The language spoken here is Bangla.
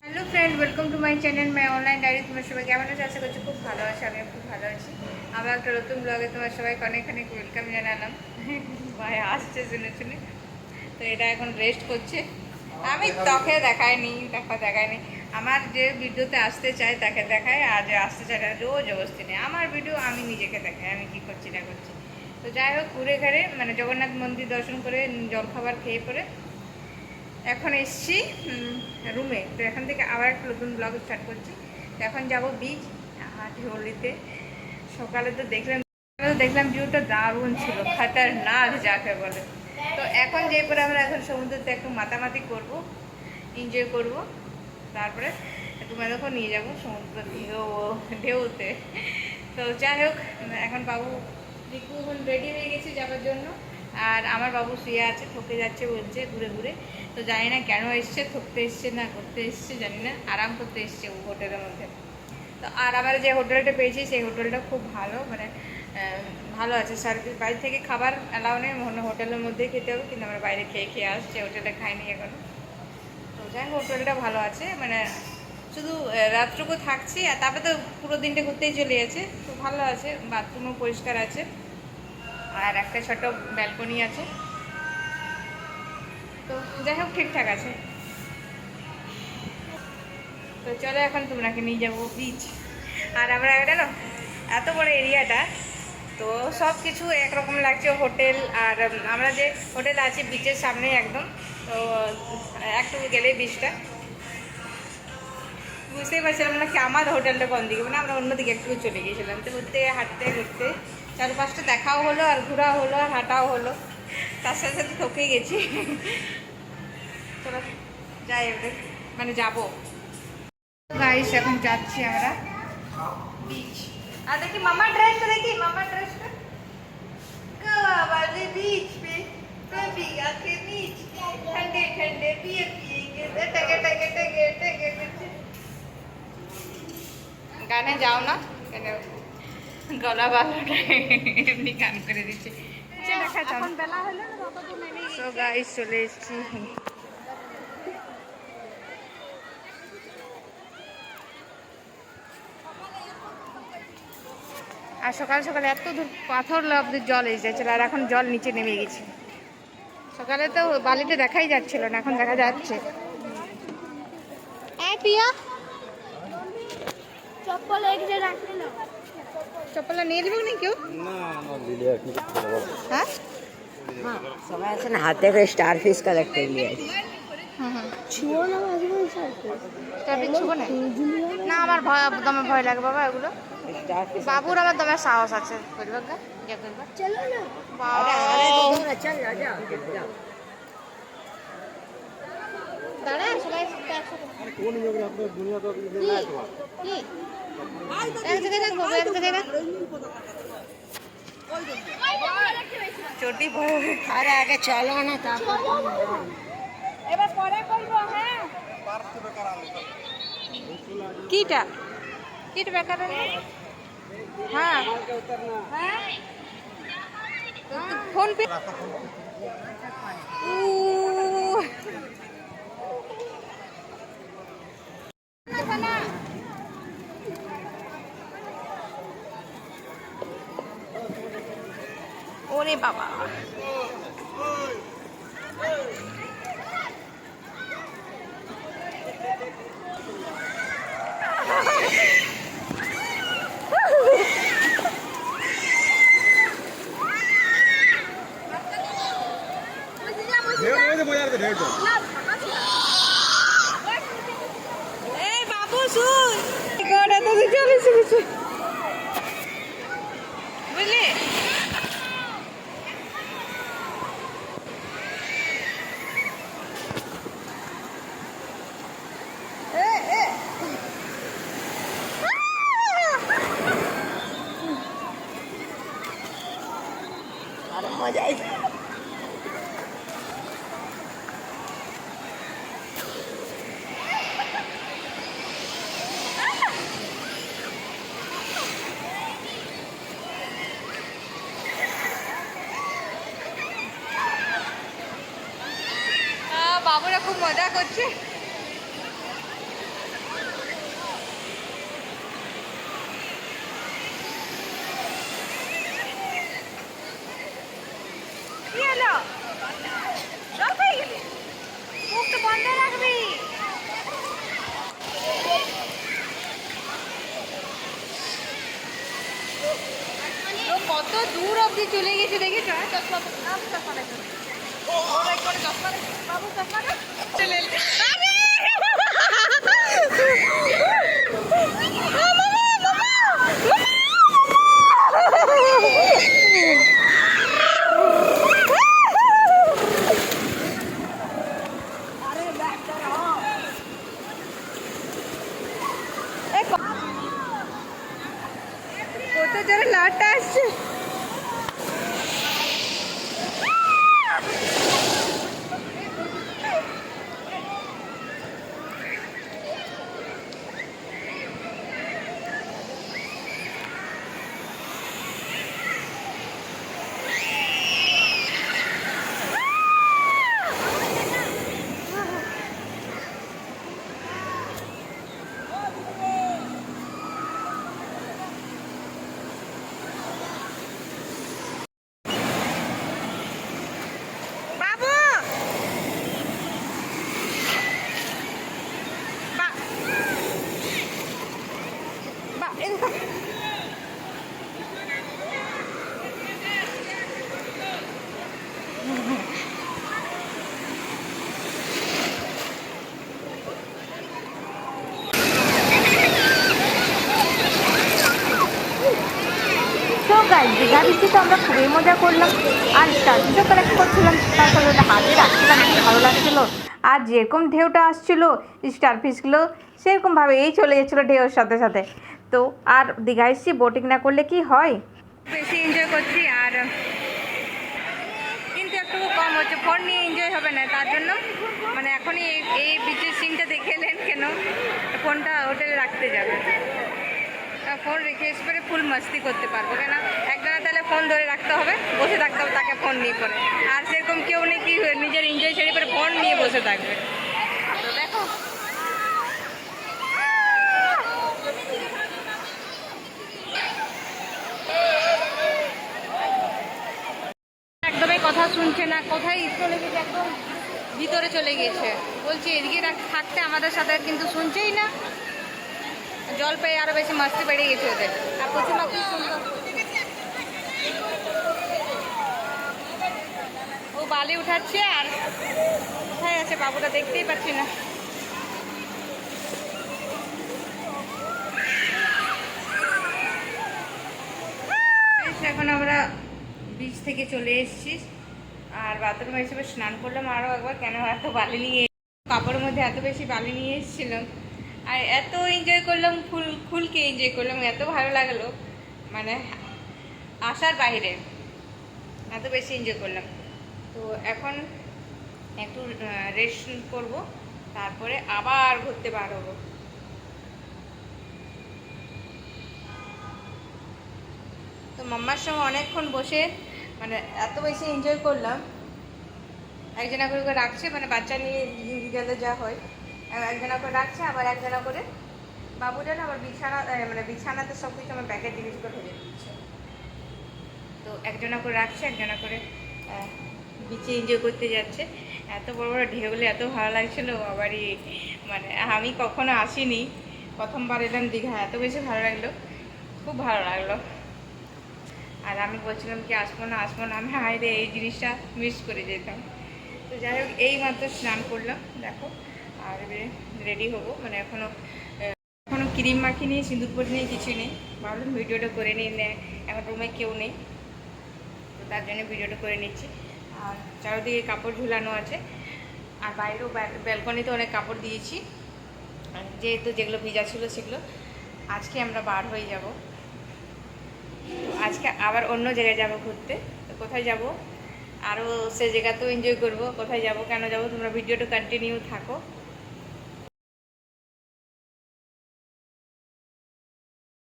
Hello friend, welcome to my channel my online diary. তোমার সবাই কেমন আছে? আশা করছি খুব ভালো আছে। আমিও খুব ভালো আছি। আবার একটা নতুন ব্লগে তোমার সবাইকে অনেক অনেক ওয়েলকাম জানালাম। ভাই আসছে শুনে শুনে। তো এটা এখন রেস্ট করছে। আমি তাকে দেখায়নি। আমার যে ভিডিওতে আসতে চাই তাকে দেখায়, আর যে আসতে চায় না রোজ অবস্থি নেই। আমার ভিডিও আমি নিজেকে দেখাই, আমি কী করছি না করছি। তো যাই হোক, ঘুরে ঘাড়ে মানে জগন্নাথ মন্দির দর্শন করে জলখাবার খেয়ে পরে এখন এসছি রুমে। তো এখান থেকে আবার একটা নতুন ব্লগ স্টার্ট করছি। তো এখন যাব বিচ ঢেউলিতে। সকালে তো দেখলাম ভিউটা দারুণ ছিল, খাতারনাক যাকে বলে। তো এখন যে পরে আমরা এখন সমুদ্রতে একটু মাতামাতি করব, এনজয় করব। তারপরে তোমাদেরকেও নিয়ে যাব সমুদ্র ঢেউতে। তো যাই হোক, এখন বাবু রিকু এখন রেডি হয়ে গেছে যাওয়ার জন্য। আর আমার বাবু শুয়ে আছে, থকে যাচ্ছে বলছে ঘুরে ঘুরে। তো জানি না কেন এসছে, থকতে এসছে না ঘুরতে এসছে জানি না, আরাম করতে এসছে হোটেলের মধ্যে। তো আর আমার যে হোটেলটা পেয়েছি সেই হোটেলটা খুব ভালো, মানে ভালো আছে সার্ভিস। বাড়ি থেকে খাবার অ্যালাউ নেই, হোটেলের মধ্যেই খেতে হবে, কিন্তু আমরা বাইরে খেয়ে আসছি, হোটেলে খাইনি এখনো। তো যাই হোক, হোটেলটা ভালো আছে, মানে শুধু রাতটুকু থাকছি আর তারপরে তো পুরো দিনটা ঘুরতেই চলে গেছে। তো ভালো আছে, বাথরুমও পরিষ্কার আছে, আর একটা ছোট ব্যালকনি আছে। তো যাই হোক, ঠিকঠাক আছে। তো চলো এখন তোমরাকে নিয়ে যাবো বিচ। আর আমরা এটা না এত বড় এরিয়াটা, তো সব কিছু একরকম লাগছে। হোটেল আর আমরা যে হোটেল আছে বিচের সামনে একদম, তো একটু গেলে বিচটা বুঝতেই পারছিলাম না কি আমার হোটেলটা কোন দিকে, মানে আমরা অন্যদিকে একটু চলে গিয়েছিলাম। তো ঘুরতে হাঁটতে ঘুরতে চারপাশটা দেখাও হলো, আর ঘোরাও হলো, আর হাঁটাও হলো, তার সাথে সাথে থকে গেছি। চলো যাই এবার, মানে যাবো গাইস, এখন যাচ্ছি আমরা বিচ। আর দেখি মামার ড্রেসটা, মামার ড্রেসটা वाले बीच पे भीगा के बीच ठंडे ठंडे पिए पिए टगे टगे टगे टगे গানে যাও না কেন, গলা বালাটা এমনি গান করে দিচ্ছে। এখন বেলা হলে তো গাইস চলে এসেছি। আর সকাল সকালে এত দূর পাথর অব্দি জল এসে যাচ্ছিল, আর এখন জল নিচে নেমে গেছে। সকালে তো বালিতে দেখাই যাচ্ছিল না, এখন দেখা যাচ্ছে। পিয়া চপ্পল নিয়ে দিব না কেউ? হ্যাঁ समय से नहाते हुए स्टार फिश कलेक्ट कर लिया है। না, আমার দমে ভয় লাগে বাবা এগুলো। বাবুর আমার দমে সাহস আছে, করবে चलो ना, चल जा। দাঁড়া সবাই এক জায়গায় রাখবো, এক জায়গায় রাখ। চটি अरे आगे चलो ना, এবার পরে করবো। হ্যাঁ কিটা বেকার? হ্যাঁ ফোন পে। ওরে বাবা, এই বাবু শুন, গোটা তো চলে এসেছে বুঝলি। मजा आई। বাবুরা খুব মজা করছে। কত দূর অবধি চলে গেছে দেখেছো? চশমা চশমা দেখো, চশমা বাবু চশমা চলে কত জোরে লাটটা আসছে। তো গাইজ দীঘা বিচে তো আমরা খুবই মজা করলাম আর স্টারফিশও কালেক্ট করছিলাম, তারপরে ওটা হাতে রাখছিলাম, কি ভালো লাগছিলো। আর যেরকম ঢেউটা আসছিলো স্টারফিশগুলো সেরকমভাবে এই চলে যাচ্ছিলো ঢেউর সাথে সাথে। তো আর দীঘা এসেছি বোটিং না করলে কি হয়। বেশি এনজয় করছি আর কিন্তু একটু কম হচ্ছে, ফোন নিয়ে এনজয় হবে না, তার জন্য মানে এখনই এই বিচের সিনটা দেখে এলেন কেন ফোনটা হোটেলে রাখতে যাবে, ফোন রেখে এসে পরে ফুল মাস্তি করতে পারবো কেন একজনে তাহলে ফোন ধরে রাখতে হবে, বসে থাকতে হবে তাকে ফোন নিয়ে পরে, আর সেরকম কেউ নেই কি নিজের এনজয় ছেড়ে পরে ফোন নিয়ে বসে থাকবে। তো দেখো একদমই কথা শুনছে না, কোথায় চলে গেছে, একদম ভিতরে চলে গেছে, বলছি এদিকে থাকতে আমাদের সাথে, কিন্তু শুনছেই না। জল পেয়ে আরো বেশি মাস্তি বেড়ে গেছে ওদের। আর প্রতিমা খুব সুন্দর, ও বালি উঠাচ্ছে আর কোথায় আছে বাবুটা দেখতেই পাচ্ছি না। এখন আমরা বিচ থেকে চলে এসেছি আর বাথরুমে এসে স্নান করলাম আরও একবার, কেন এত বালি নিয়ে কাপড়ের মধ্যে এত বেশি বালি নিয়ে এসেছিলাম আর এত এনজয় করলাম, ফুলকে এনজয় করলাম, এত ভালো লাগলো মানে আসার বাইরে, এত বেশি এনজয় করলাম। তো এখন একটু রেস্ট করব, তারপরে আবার ঘুরতে বার হবো। তো মাম্মার সঙ্গে অনেকক্ষণ বসে মানে এত বেশি এনজয় করলাম, একজনা করে রাখছে, মানে বাচ্চা নিয়ে গেলে যা হয়, একজনা করে রাখছে, আবার একজনা করে বাবুটা না আবার বিছানা মানে বিছানাতে সব কিছু আমার ব্যাগের জিনিসগুলো ঢেলে দিচ্ছে। তো একজনা করে রাখছে, একজনা করে বিচে এনজয় করতে যাচ্ছে। এত বড় বড় ঢেউলে এত ভালো লাগছিল, আবারই মানে আমি কখনো আসিনি, প্রথমবার এলাম দীঘা, এত বেশি ভালো লাগলো, খুব ভালো লাগলো। আর আমি বলছিলাম কি আসবো না, আমি হাইরে এই জিনিসটা মিস করে যেতাম। তো যাই হোক এই মাত্র স্নান করলাম দেখো, আর রেডি হবো, মানে এখনও ক্রিম মাখি নেই, সিঁদুর পরি নেই, কিছু নেই, ভাবলাম ভিডিওটা করে নিই, এখন রুমে কেউ নেই, তো তার জন্য ভিডিওটা করে নিচ্ছি। আর চারিদিকে কাপড় ঝুলানো আছে, আর বাইরেও ব্যালকনিতে অনেক কাপড় দিয়েছি, যেহেতু যেগুলো ভিজা ছিল সেগুলো আজকে আমরা বার হয়ে যাব। আজকে আবার অন্য জায়গায় যাব ঘুরতে, তো কোথায় যাব আরও সে জায়গাতেও এনজয় করব, কোথায় যাব কেন যাব তোমরা ভিডিওটা কন্টিনিউ থাকো।